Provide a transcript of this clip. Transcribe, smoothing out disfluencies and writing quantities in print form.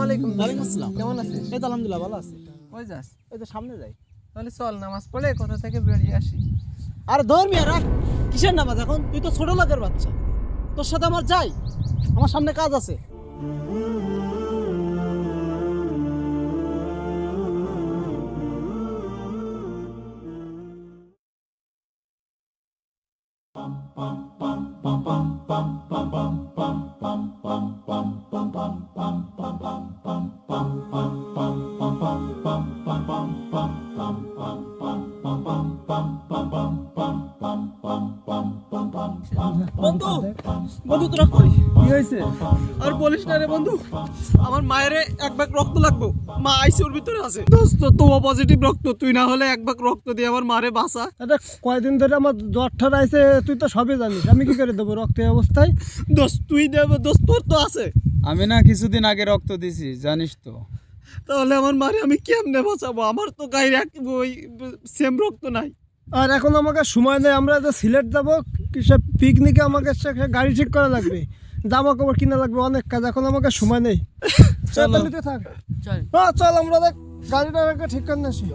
আলাইকুম। ওয়ালাইকুম আসসালাম। কেমন আছিস? এই তো আলহামদুলিল্লাহ ভালো আছি। ওই যাস, এই তো সামনে যাই। তাহলে চল নামাজ পড়ে কোথা থেকে বেরিয়ে আসি। আর ধর মিয়া রাখ, কিসের নামাজ এখন? তুই তো ছোট লোকের বাচ্চা, তোর সাথে আমার যাই, আমার সামনে কাজ আছে। বন্ধু বন্ধু তোরা কই? কি হয়েছে? আর বলিস না রে বন্ধু, আমার মায়ের এক ভাগ রক্ত লাগবে, মা আইসিউর ভিতরে আছে। দোস্ত তো পজিটিভ রক্ত, তুই না হলে এক ভাগ রক্ত দিয়ে আমার মারে বাঁচা। এটা কয়দিন ধরে আমার জ্বর ঠর আইছে, তুই তো সবই জানিস, আমি কি করে দেবো রক্ত এই অবস্থায়? দোস্ত তুই দেব, দোস্ত তোর তো আছে। আমি না কিছুদিন আগে রক্ত দিছি, জানিস তো। তাহলে আমার মারে আমি কেমনে বাঁচাবো? আমার তো গায়ের এক ওই সেম রক্ত নাই। আর এখন আমাকে সময় নেই, আমরা যে সিলেট যাবো কিসব পিকনিকে, আমাকে গাড়ি ঠিক করা লাগবে, জামা কাপড় কিনা লাগবে, অনেক কাজ, এখন আমাকে সময় নেই। চলো। থাক, চল আমরা দেখ গাড়িটা ঠিক করে আসি।